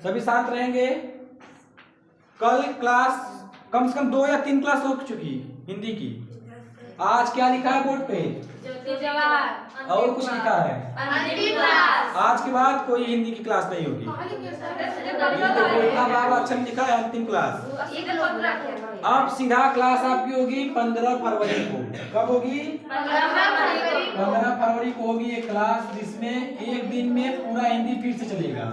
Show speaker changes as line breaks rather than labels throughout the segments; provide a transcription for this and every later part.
सभी शांत रहेंगे। कल क्लास कम से कम 2 या 3 क्लास हो चुकी हिंदी की। आज क्या लिखा है बोर्ड पे? और कुछ लिखा है? आज के बाद कोई हिंदी की क्लास नहीं होगी। अक्षर लिखा है अंतिम क्लास। अब सीधा क्लास आपकी होगी 15 फरवरी को। कब होगी? 15 फरवरी को होगी एक क्लास, जिसमें एक दिन में पूरा हिंदी फिर से चलेगा।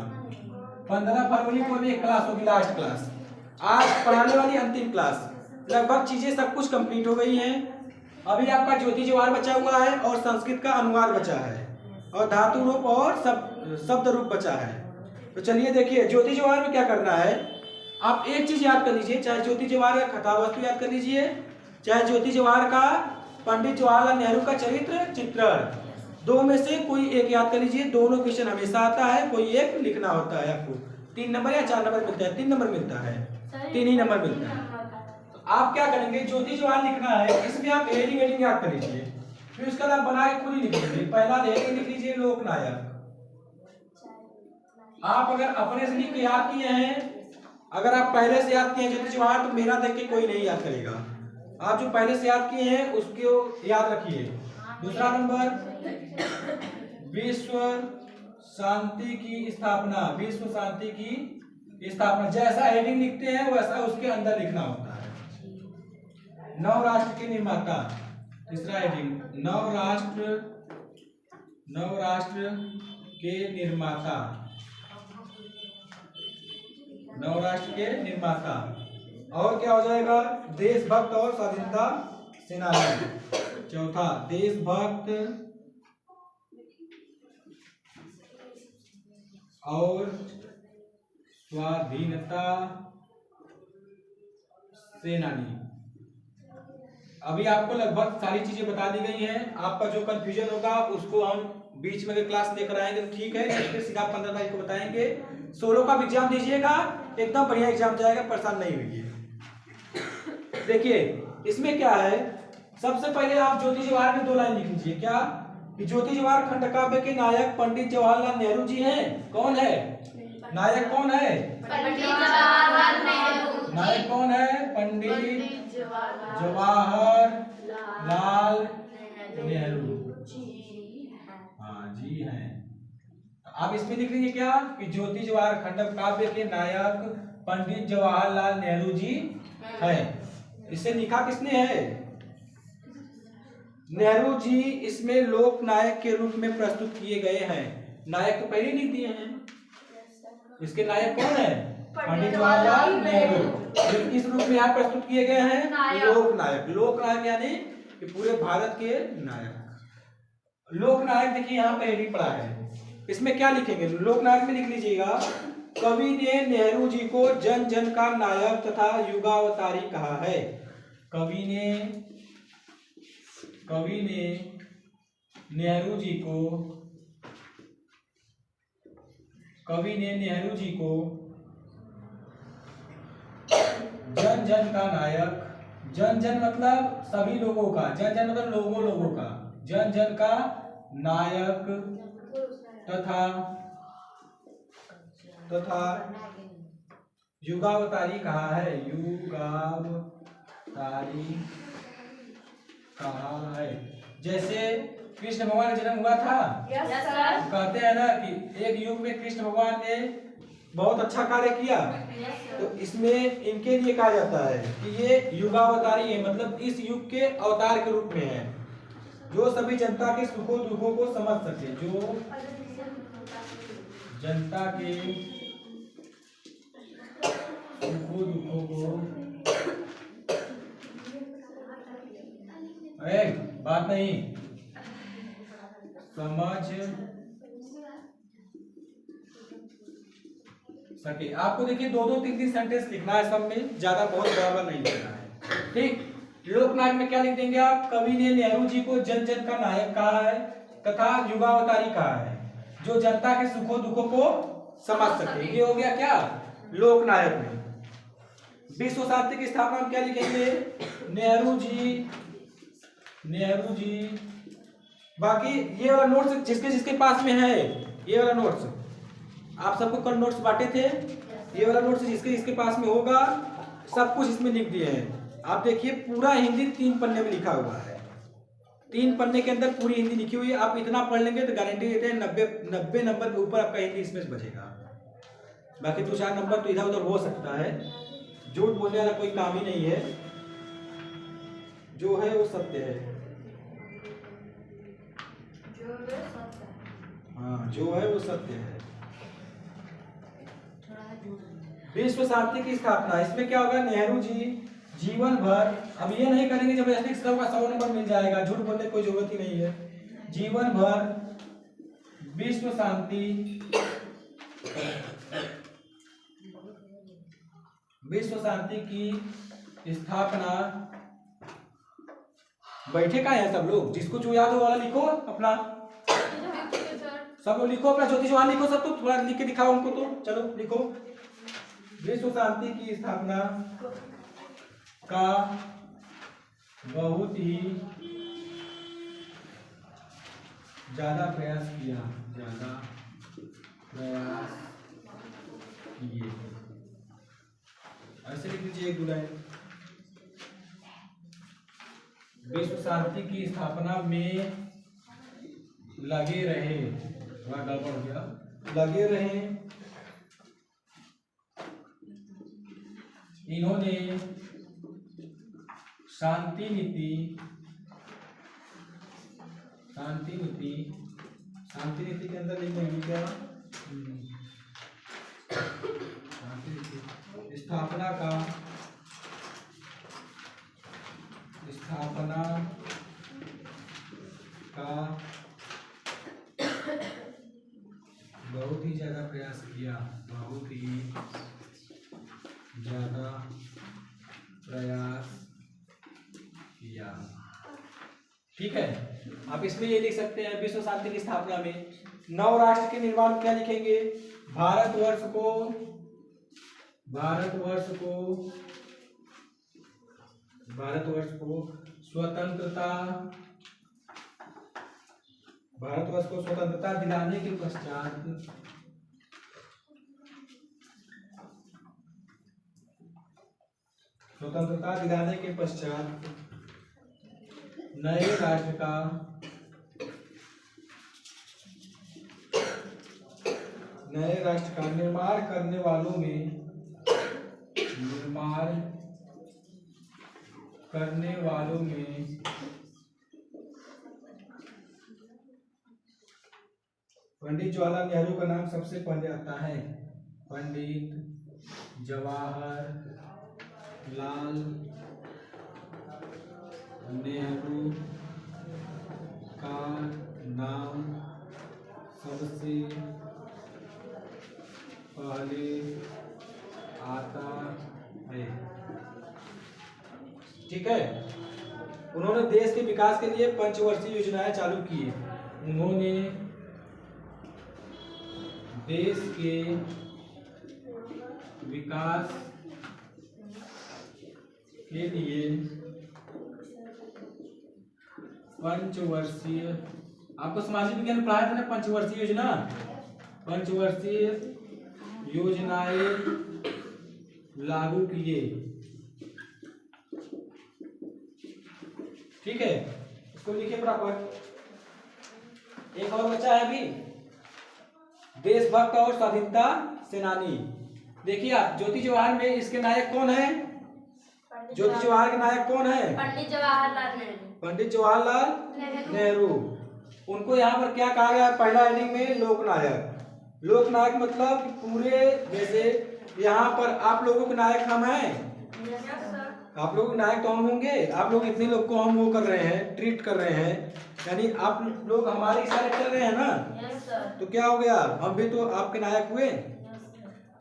15 फरवरी को भी एक क्लास होगी, लास्ट क्लास। आज पढ़ाने वाली अंतिम क्लास। लगभग चीजें सब कुछ कंप्लीट हो गई हैं। अभी आपका ज्योति जवाहर बचा हुआ है और संस्कृत का अनुवाद बचा है और धातु रूप और शब्द रूप बचा है। तो चलिए देखिए, ज्योति जवाहर में क्या करना है। आप एक चीज याद कर लीजिए, चाहे ज्योति जवाहर का कथावस्तु याद कर लीजिए, चाहे ज्योति जवाहर का पंडित जवाहरलाल नेहरू का चरित्र चित्रण, दो में से कोई एक याद कर लीजिए। दोनों क्वेश्चन हमेशा आता है, कोई एक लिखना होता है आपको। 3 नंबर या 4 नंबर मिलता है? 3 नंबर मिलता है, 3 ही नंबर मिलता है। आप क्या करेंगे, ज्योति जवाहर लिखना है, इसमें आप हेडिंग याद कर लीजिए, फिर उसके बाद बना के खुद ही लिख लीजिए। पहला हेडिंग लिख लीजिए लोकनायक। आप अगर अपने से लिख के याद किए हैं, अगर आप पहले से याद किए हैं ज्योति जवाहर, तो मेरा देख के कोई नहीं याद करेगा। आप जो पहले से याद किए हैं उसको याद रखिए। दूसरा नंबर, विश्व शांति की स्थापना। विश्व शांति की स्थापना, जैसा हेडिंग लिखते हैं वैसा उसके अंदर लिखना होता है। नव राष्ट्र के निर्माता। तीसरा हेडिंग, नव राष्ट्र के निर्माता। नव राष्ट्र के निर्माता। और क्या हो जाएगा, देशभक्त और स्वाधीनता सेनानी। चौथा, देशभक्त और स्वाधीनता सेनानी। अभी आपको लगभग सारी चीजें बता दी गई हैं। आपका जो कंफ्यूजन होगा उसको हम बीच में क्लास लेकर आएंगे, तो ठीक है। फिर सीधा 15 तारीख को बताएंगे। 16 का एग्जाम दीजिएगा, एकदम बढ़िया एग्जाम जाएगा, परेशान नहीं होइए। देखिए इसमें क्या है, सबसे पहले आप ज्योति जवाहर में 2 लाइन लिख लीजिए। क्या कि ज्योति जवाहर खंड काव्य के नायक पंडित जवाहरलाल नेहरू जी हैं। कौन है नायक? कौन है
पंडित जवाहरलाल नेहरू।
नायक कौन है? पंडित जवाहरलाल नेहरू। हाँ जी हैं। आप इसमें लिख लीजिए क्या कि ज्योति जवाहर खंड काव्य के नायक पंडित जवाहरलाल नेहरू जी हैं। इसे लिखा किसने है? नेहरू जी इसमें लोक नायक के रूप में प्रस्तुत किए गए हैं। नायक तो पहले लिख दिए हैं, इसके नायक कौन है? पंडित जवाहरलाल नेहरू। किस रूप में यहाँ प्रस्तुत किए गए हैं? लोक नायक। लोक नायक यानी कि पूरे भारत के नायक। लोक नायक देखिए यहाँ पे हेडिंग पड़ा है, इसमें क्या लिखेंगे? लोक नायक में लिख लीजिएगा, कवि ने नेहरू जी को जन जन का नायक तथा युगावतारी कहा है। कवि ने नेहरू जी को जन जन का नायक। जन जन मतलब सभी लोगों का, जन जन मतलब लोगों का, जन जन का नायक तथा युगावतारी कहा है। युगावतारी कहा है। जैसे कृष्ण भगवान का जन्म हुआ था, तो कहते हैं ना कि एक युग में कृष्ण भगवान ने बहुत अच्छा कार्य किया, तो इसमें इनके लिए कहा जाता है कि ये युगावतारी है, मतलब इस युग के अवतार के रूप में है, जो सभी जनता के सुखों दुखों को समझ सके, जो जनता के सुखों दुखों को, अरे बात नहीं, समझ सके। आपको देखिए 2-2, 3-3 सेंटेंस लिखना है, सब में ज्यादा बहुत बराबर नहीं लिखना है, ठीक। लोकनायक में क्या लिख देंगे आप? कवि ने नेहरू जी को जन जन का नायक कहा है तथा युगावतारी कहा है, जो जनता के सुखों दुखों को समझ सके। ये हो गया क्या लोकनायक में। विश्व शांति की स्थापना में क्या लिखेंगे? नेहरू जी। बाकी ये वाला नोट्स जिसके जिसके पास में है, ये वाला नोट्स आप सबको कल नोट्स बांटे थे, ये वाला नोट्स जिसके इसके पास में होगा सब कुछ इसमें लिख दिए हैं। आप देखिए पूरा हिंदी 3 पन्ने में लिखा हुआ है, 3 पन्ने के अंदर पूरी हिंदी लिखी हुई है। आप इतना पढ़ लेंगे तो गारंटी देते हैं 90 नंबर के ऊपर आपका हिंदी इसमें बचेगा। बाकी 2-4 नंबर तो इधर उधर हो सकता है, झूठ बोलने वाला कोई काम ही नहीं है, जो है वो सत्य है। हाँ, जो है वो सत्य है। विश्व शांति की स्थापना, इसमें क्या होगा, नेहरू जी जीवन भर, अब ये नहीं करेंगे जब एस्टिक सब का 100 नंबर मिल जाएगा, झूठ बोलने की कोई जरूरत ही नहीं है। जीवन भर विश्व शांति की स्थापना, बैठे का है सब लोग, जिसको जो याद हो वाला लिखो अपना, सब लोग लिखो अपना, ज्योति जवाहर लिखो सब, तो थोड़ा लिख के दिखाओ उनको, तो चलो लिखो। विश्व शांति की स्थापना का बहुत ही ज्यादा प्रयास किए। ऐसे लिख लीजिए एक 2 लाइन। विश्व शांति की स्थापना में लगे रहे, थोड़ा गड़बड़ हो गया, लगे रहे। इन्होंने शांति नीति के अंदर लिख देंगे क्या, स्थापना का बहुत ही ज्यादा प्रयास किया, ठीक है। आप इसमें ये लिख सकते हैं, विश्व शांति की स्थापना में 9 राष्ट्र के निर्माण, क्या लिखेंगे, भारतवर्ष को स्वतंत्रता दिलाने के पश्चात नए राष्ट्र का निर्माण करने वालों में पंडित जवाहरलाल नेहरू का नाम सबसे पहले आता है। पंडित जवाहरलाल नेहरू का नाम सबसे पहले आता है, ठीक है। उन्होंने देश के विकास के लिए पंचवर्षीय योजनाएं चालू की। उन्होंने देश के विकास के लिए पंचवर्षीय, आपको सामाजिक विज्ञान में पढ़ाया था ना, पंचवर्षीय योजनाएं लागू किए, ठीक है। इसको लिखिए प्रॉपर। एक और बच्चा है अभी, देशभक्त और स्वाधीनता सेनानी। देखिए आप, ज्योति जवाहर में इसके नायक कौन है, ज्योति जवाहर के नायक कौन है, पंडित जवाहरलाल नेहरू। उनको यहाँ पर क्या कहा गया, पहला हेडिंग में लोकनायक। लोकनायक मतलब पूरे, जैसे यहाँ पर आप लोगों के नायक हम हैं, आप लोग नायक तो हम होंगे, आप लोग इतने लोग को हम वो कर रहे हैं, ट्रीट कर रहे हैं, यानी आप लोग हमारे इशारे चल रहे हैं ना, तो क्या हो गया, हम भी तो आपके नायक हुए।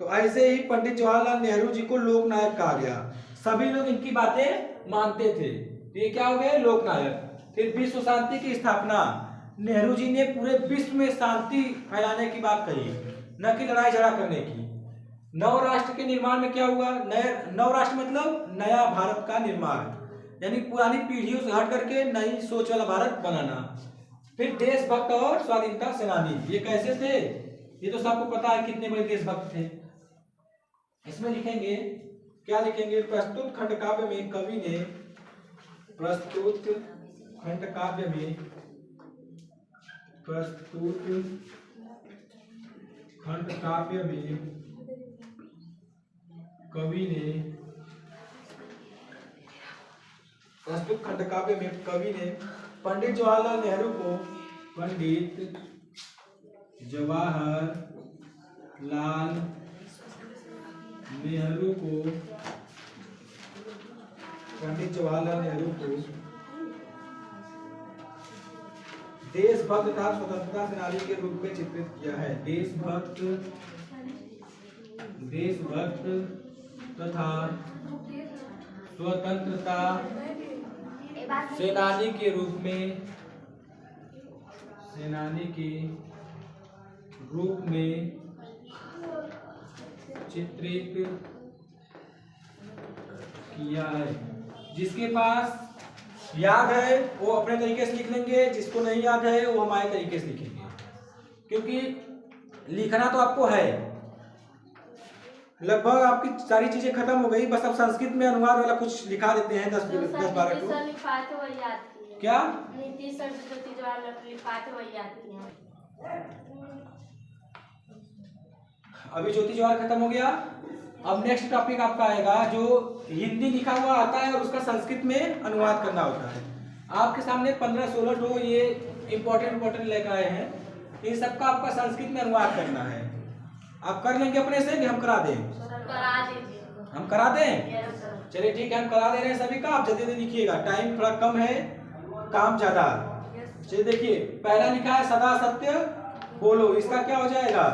तो ऐसे ही पंडित जवाहरलाल नेहरू जी को लोकनायक कहा गया, सभी लोग इनकी बातें मानते थे, तो ये क्या हो गए, लोकनायक। फिर विश्व शांति की स्थापना, नेहरू जी ने पूरे विश्व में शांति फैलाने की बात कही, न कि लड़ाई झगड़ा करने की। 9 राष्ट्र के निर्माण में क्या हुआ, 9 राष्ट्र मतलब नया भारत का निर्माण, यानी पुरानी पीढ़ियों से हट करके नई सोच वाला भारत बनाना। फिर देशभक्त और स्वाधीनता सेनानी, ये कैसे थे, ये तो सबको पता है कितने बड़े देशभक्त थे। इसमें लिखेंगे, क्या लिखेंगे? प्रस्तुत खंड काव्य में कवि ने, प्रस्तुत खंड काव्य में, प्रस्तुत खंड काव्य में कवि ने, प्रस्तुत खंड काव्य में कवि ने पंडित जवाहरलाल नेहरू को, पंडित जवाहरलाल नेहरू को, पंडित जवाहरलाल नेहरू को देशभक्त तथा स्वतंत्रता सेनानी के रूप में चित्रित किया है। देशभक्त तथा स्वतंत्रता सेनानी के रूप में, चित्रित किया है। जिसके पास याद है वो अपने तरीके से लिख लेंगे, जिसको नहीं याद है वो हमारे तरीके से लिखेंगे, क्योंकि लिखना तो आपको है। लगभग आपकी सारी चीजें खत्म हो गई, बस अब संस्कृत में अनुवाद वाला कुछ लिखा देते हैं 10-12 को। क्या अभी ज्योति जवाहर खत्म हो गया। अब नेक्स्ट टॉपिक आपका आएगा जो हिंदी लिखा हुआ आता है और उसका संस्कृत में अनुवाद करना होता है। आपके सामने 15-16 ठो ये इम्पोर्टेंट लेकर आए हैं, इन सबका आपका संस्कृत में अनुवाद करना है। आप कर लेंगे अपने से कि हम करा दें? हम करा दें? चलिए ठीक है, हम करा दे रहे हैं सभी का। आप जल्दी जल्दी लिखिएगा, टाइम थोड़ा कम है, काम ज्यादा। चलिए देखिए, पहला लिखा है सदा सत्य बोलो, इसका क्या हो जाएगा?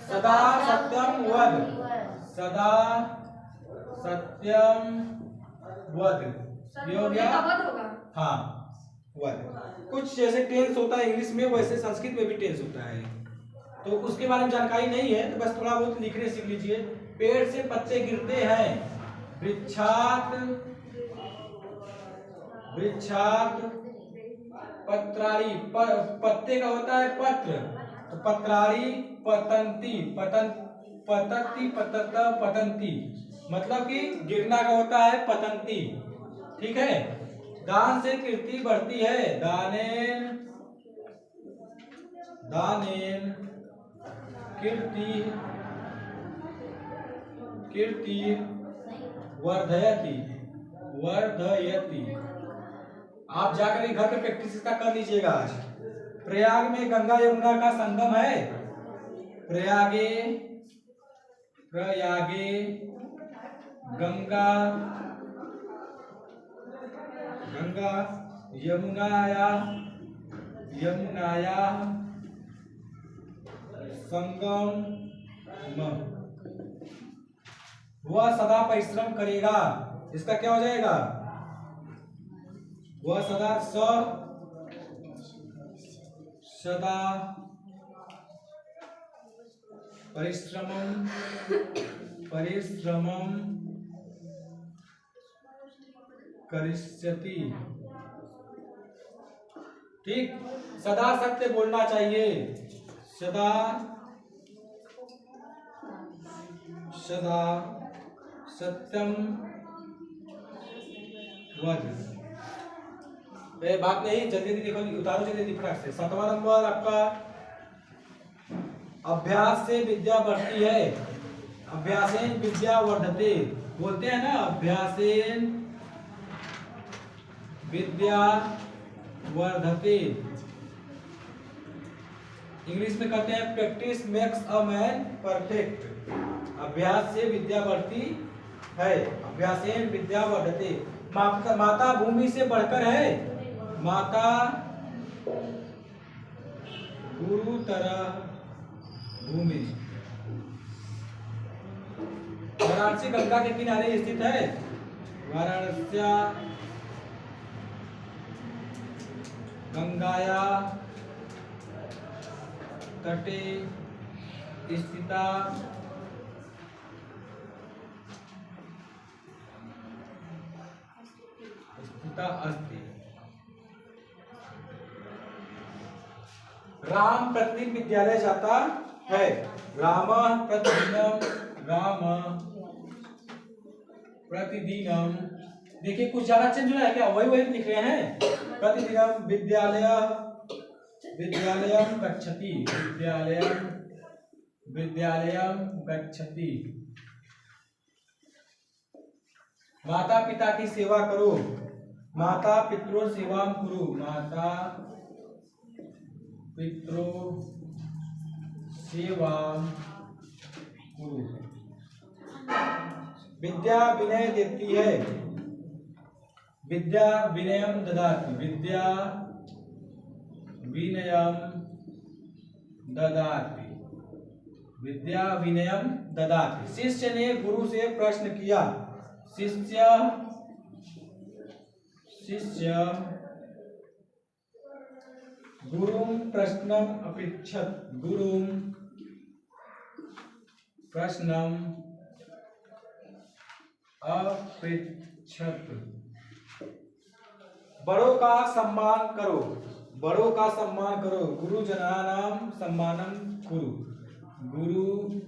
सदा सत्यम वद, सदा सत्यम वद, ये हो गया। हाँ वद। कुछ जैसे टेंस होता है इंग्लिश में, वैसे संस्कृत में भी टेंस होता है, तो उसके बारे में जानकारी नहीं है तो बस थोड़ा बहुत लिखने सीख लीजिए। पेड़ से पत्ते गिरते हैं, वृक्षात पत्रारी, पत्ते का होता है पत्र, तो पत्रारी पतंती, पतंती पतंती, मतलब कि गिरना का होता है पतंती। ठीक है। दान से कीर्ति बढ़ती है, दानेन कीर्ति वर्धयति। आप जाकर घर पे प्रैक्टिस इसका कर लीजिएगा आज। प्रयाग में गंगा यमुना का संगम है, प्रयागे गंगा यमुनाया संगम। वह सदा परिश्रम करेगा, इसका क्या हो जाएगा? वह सदा परिश्रमम करिष्यति। ठीक, सदा सत्य बोलना चाहिए, सदा सत्यम वद। बात नहीं, जल्दी देखो, उतारो जल्दी फटाक से। 7वां नंबर आपका, अभ्यास से विद्या बढ़ती है, अभ्यासेन विद्या वर्धते। बोलते हैं ना, अभ्यासेन विद्या वर्धते। इंग्लिश में कहते हैं practice makes a man perfect. अभ्यास से विद्या बढ़ती है, अभ्यासेन विद्या वर्धते। माता भूमि से बढ़कर है, माता गुरु तरह भूमि। वाराणसी गंगा के किनारे स्थित है, वाराणसी गंगाया तटे स्थिता अस्ति। राम प्रतिदिन विद्यालय जाता है। रामः प्रतिदिनम देखिए कुछ ज्यादा चेंज हो रहा है क्या? वही लिख रहे हैं। प्रतिदिनम विद्यालयम गच्छति। माता पिता की सेवा करो। माता पितरो सेवा करो। माता पितरो सेवा करो। विद्या विनय देती है। विद्या विनयम ददाति। विद्या विनयम ददाति। विद्या विनयम ददाति। शिष्य ने गुरु से प्रश्न किया। शिष्य गुरुं प्रश्नम अपृच्छत। गुरुं प्रश्नम अपृच्छत। बड़ों का सम्मान करो। बड़ों का सम्मान करो। गुरुजनानां सम्मानम कुरु। गुरुजनानां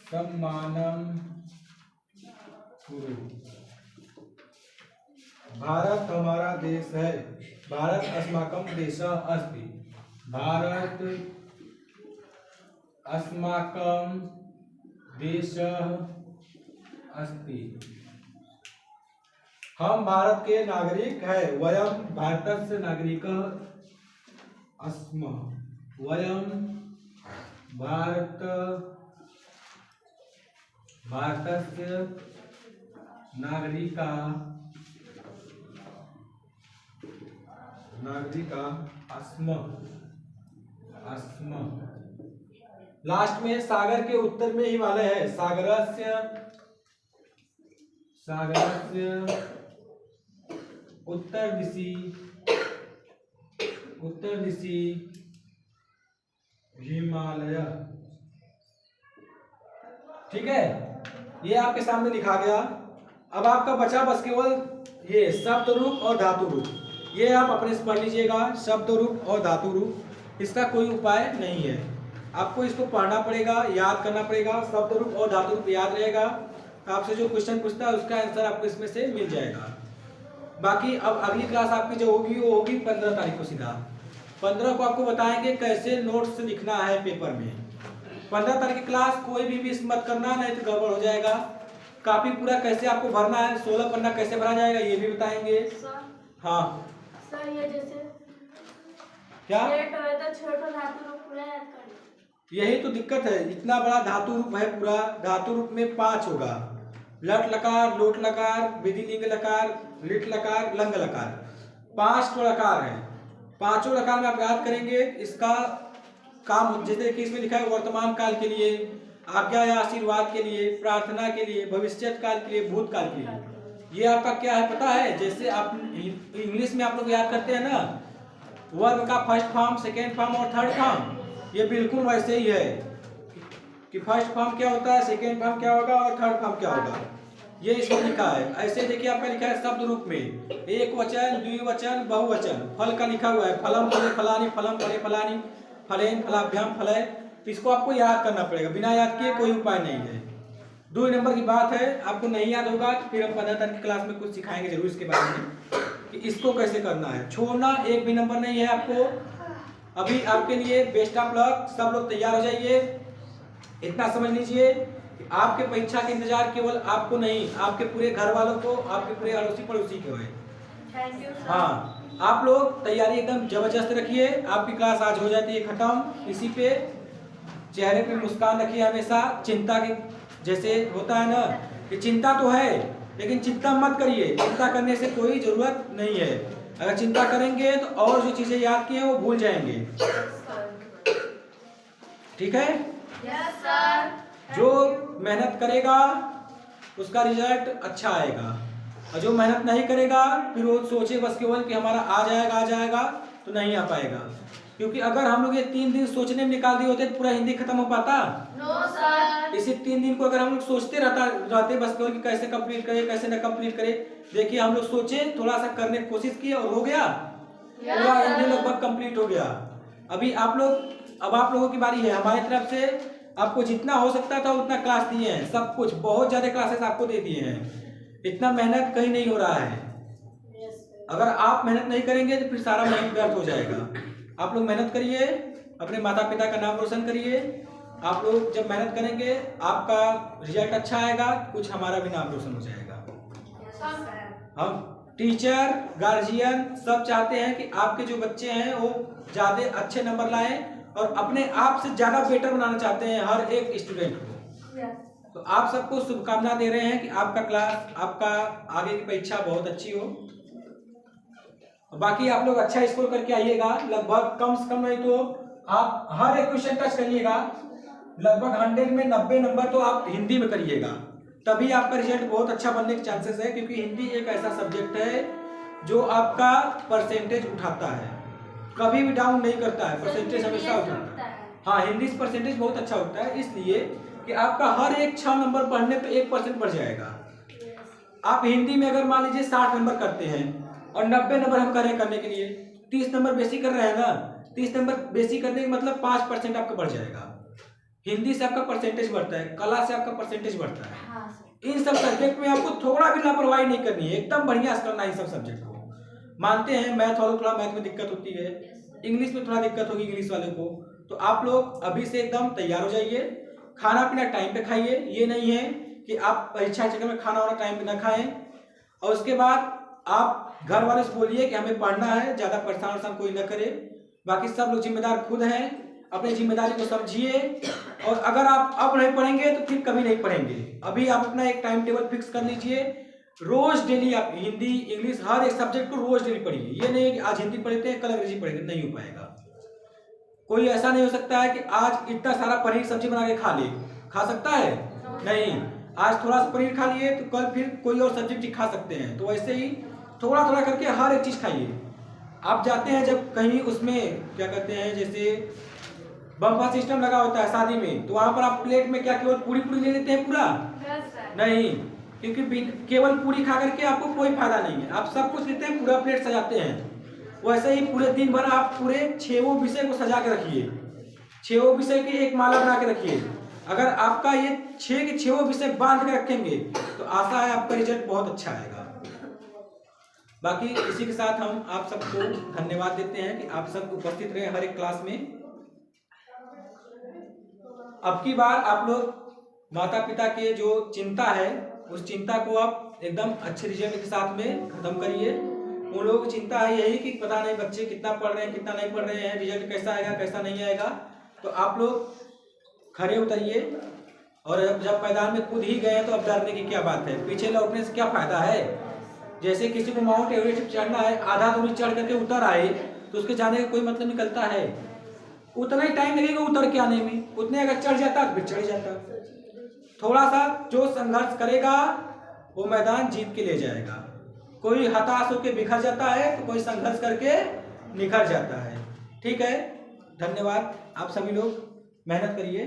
सम्मानम कुरु। भारत हमारा देश है। भारत अस्माकं देशः अस्ति। भारत अस्माकं देशः अस्ति। हम भारत के नागरिक हैं। वयं भारतस्य नागरिकः अस्मः। वयं भारतस्य नागरिका अस्मः। लास्ट में सागर के उत्तर में हिमालय है। सागरस्य उत्तर दिशि हिमालय। ठीक है, ये आपके सामने लिखा गया। अब आपका बचा बस केवल ये शब्द रूप और धातु रूप। ये आप अपने से पढ़ लीजिएगा। शब्द रूप और धातु रूप, इसका कोई उपाय नहीं है। आपको इसको पढ़ना पड़ेगा, याद करना पड़ेगा। शब्द रूप और धातु रूप याद रहेगा, आपसे जो क्वेश्चन पूछता है उसका आंसर आपको इसमें से मिल जाएगा। बाकी अब अगली क्लास आपकी जो होगी वो होगी 15 तारीख को। सीधा 15 को आपको बताएंगे कैसे नोट्स लिखना है पेपर में। 15 तारीख की क्लास कोई भी मिस मत करना, नहीं तो गड़बड़ हो जाएगा। काफी पूरा कैसे आपको भरना है, 16 पन्ना कैसे भरा जाएगा ये भी बताएंगे। हाँ
सर, ये जैसे
क्या
यही
तो दिक्कत है। इतना बड़ा धातु रूप है पूरा। धातु रूप में 5 होगा। लट लकार, लोट लकार, विधि लिंग लकार, लिट लकार, लंग लकार, 5 तो लकार है। 5 लकार में आप याद करेंगे। इसका काम जैसे कि इसमें लिखा है वर्तमान काल के लिए, आज्ञा या आशीर्वाद के लिए, प्रार्थना के लिए, भविष्य काल के लिए, भूतकाल के लिए। ये आपका क्या है पता है? जैसे आप इंग्लिश में आप लोग याद करते हैं ना, वर्ब का फर्स्ट फॉर्म, सेकेंड फॉर्म और थर्ड फॉर्म, ये बिल्कुल वैसे ही है कि फर्स्ट फॉर्म क्या होता है, सेकेंड फॉर्म क्या होगा और थर्ड फॉर्म क्या होगा। ये इसमें लिखा है। ऐसे देखिए आपका लिखा है शब्द रूप में एक वचन, द्विवचन, बहुवचन। फल का लिखा हुआ है फलम फले फलानी, फलम फले फलानी, फलेन फलाभ्याम फलय। इसको आपको याद करना पड़ेगा, बिना याद किए कोई उपाय नहीं है। 2 नंबर की बात है, आपको नहीं याद होगा तो फिर हम 15 तारीख की क्लास में कुछ सिखाएंगे जरूर इसके बारे में कि इसको कैसे करना है। छोड़ना एक भी नंबर नहीं है आपको। अभी आपके लिए बेस्ट ऑफ लक। सब लोग तैयार हो जाइए। इतना समझ लीजिए कि आपके परीक्षा के इंतजार केवल आपको नहीं, आपके पूरे घर वालों को, आपके पूरे अड़ोसी पड़ोसी को है।
Thank you.
हाँ, आप लोग तैयारी एकदम जबरदस्त रखिए। आपकी क्लास आज हो जाती है खत्म। इसी पे चेहरे पे मुस्कान रखिए हमेशा। चिंता के जैसे होता है ना कि चिंता तो है लेकिन चिंता मत करिए। चिंता करने से कोई जरूरत नहीं है। अगर चिंता करेंगे तो और जो चीजें याद की हैं वो भूल जाएंगे। ठीक है?
Yes sir.
जो मेहनत करेगा उसका रिजल्ट अच्छा आएगा, और जो मेहनत नहीं करेगा फिर वो सोचे बस केवल कि हमारा आ जाएगा तो नहीं आ पाएगा। क्योंकि अगर हम लोग ये 3 दिन सोचने में निकाल दिए होते तो पूरा हिंदी खत्म हो पाता?
No sir.
इसी 3 दिन को अगर हम लोग सोचते रहते बस केवल कि कैसे कंप्लीट करें, कैसे न कंप्लीट करें। देखिए हम लोग सोचे, थोड़ा सा करने की कोशिश की और हो गया। पूरा हिंदी लगभग कंप्लीट हो गया। अभी अब आप लोगों की बारी है। हमारी तरफ से आपको जितना हो सकता था उतना क्लास दिए हैं, सब कुछ बहुत ज़्यादा क्लासेस आपको दे दिए हैं। इतना मेहनत कहीं नहीं हो रहा है। अगर आप मेहनत नहीं करेंगे तो फिर सारा मेहनत व्यर्थ हो जाएगा। आप लोग मेहनत करिए, अपने माता पिता का नाम रोशन करिए। आप लोग जब मेहनत करेंगे आपका रिजल्ट अच्छा आएगा, कुछ हमारा भी नाम रोशन हो जाएगा। हम टीचर, गार्जियन सब चाहते हैं कि आपके जो बच्चे हैं वो ज़्यादा अच्छे नंबर लाएं और अपने आप से ज़्यादा बेटर बनाना चाहते हैं हर एक स्टूडेंट को। तो आप सबको शुभकामना दे रहे हैं कि आपका क्लास, आपका आगे की परीक्षा बहुत अच्छी हो। बाकी आप लोग अच्छा स्कोर करके आइएगा। लगभग कम से कम नहीं तो आप हर एक क्वेश्चन टच करिएगा। लगभग 100 में 90 नंबर तो आप हिंदी में करिएगा, तभी आपका रिजल्ट बहुत अच्छा बनने के चांसेस है। क्योंकि हिंदी एक ऐसा सब्जेक्ट है जो आपका परसेंटेज उठाता है, कभी भी डाउन नहीं करता है, परसेंटेज हमेशा उठाता है। हाँ, हिंदी से परसेंटेज बहुत अच्छा होता है, इसलिए कि आपका हर एक 6 नंबर पढ़ने पे 1% बढ़ जाएगा। आप हिंदी में अगर मान लीजिए 60 नंबर करते हैं और 90 नंबर हम कर रहे हैं करने के लिए, 30 नंबर बेसी कर रहे हैं ना, 30 नंबर बेसी करने का मतलब 5% आपका बढ़ जाएगा। हिंदी से आपका परसेंटेज बढ़ता है, कला से आपका परसेंटेज बढ़ता है। इन सब सब्जेक्ट में आपको थोड़ा भी लापरवाही नहीं करनी है, एकदम बढ़िया से करना है इन सब सब्जेक्ट को। मानते हैं मैथ वालों को थोड़ा मैथ में दिक्कत होती है, इंग्लिश में थोड़ा दिक्कत होगी इंग्लिश वालों को, तो आप लोग अभी से एकदम तैयार हो जाइए। खाना पीना टाइम पे खाइए, ये नहीं है कि आप परीक्षा के चक्कर में खाना वाना टाइम पे ना खाएं। और उसके बाद आप घर वालों से बोलिए कि हमें पढ़ना है, ज़्यादा परेशान वरेशान कोई ना करे। बाकी सब लोग जिम्मेदार खुद हैं, अपनी जिम्मेदारी को समझिए। और अगर आप अब नहीं पढ़ेंगे तो फिर कभी नहीं पढ़ेंगे। अभी आप अपना एक टाइम टेबल फिक्स कर लीजिए, रोज डेली आप हिंदी, इंग्लिश हर एक सब्जेक्ट को रोज डेली पढ़िए। ये नहीं है कि आज हिंदी पढ़ते हैं कल अंग्रेजी पढ़ेंगे, नहीं हो पाएगा। कोई ऐसा नहीं हो सकता है कि आज इतना सारा पनीर सब्जी बना के खा सकता है? नहीं। आज थोड़ा सा पनीर खा लिए तो कल फिर कोई और सब्जी खा सकते हैं। तो वैसे ही थोड़ा थोड़ा करके हर एक चीज खाइए। आप जाते हैं जब कहीं, उसमें क्या कहते हैं, जैसे बम्फर सिस्टम लगा होता है शादी में, तो वहां पर आप प्लेट में क्या केवल पूरी ले लेते हैं पूरा? नहीं, क्योंकि केवल पूरी खा करके आपको कोई फायदा नहीं है। आप सब कुछ लेते हैं, पूरा प्लेट सजाते हैं। वैसे ही पूरे दिन भर आप पूरे 6 विषय को सजा के रखिए, 6 विषय की एक माला बना के रखिए। अगर आपका ये 6 के 6 विषय बांध के रखेंगे तो आशा है आपका रिजल्ट बहुत अच्छा आएगा। बाकी इसी के साथ हम आप सबको धन्यवाद देते हैं कि आप सब उपस्थित रहे हर एक क्लास में। अब की बार आप लोग माता पिता के जो चिंता है, उस चिंता को आप एकदम अच्छे रिजल्ट के साथ में खत्म करिए। उन लोगों की चिंता है यही कि पता नहीं बच्चे कितना पढ़ रहे हैं, कितना नहीं पढ़ रहे हैं, रिजल्ट कैसा आएगा कैसा नहीं आएगा। तो आप लोग खड़े उतरिए, और जब मैदान में कूद ही गए तो अब डरने की क्या बात है, पीछे लौटने से क्या फायदा है। जैसे किसी को माउंट एवरेस्ट चढ़ना है, आधा दूरी चढ़ करके उतर आए तो उसके जाने का कोई मतलब निकलता है? उतना ही टाइम लगेगा उतर के आने में, उतने अगर चढ़ जाता तो फिर चढ़ जाता। थोड़ा सा जो संघर्ष करेगा वो मैदान जीत के ले जाएगा। कोई हताश होकर बिखर जाता है तो कोई संघर्ष करके निखर जाता है। ठीक है, धन्यवाद। आप सभी लोग मेहनत करिए।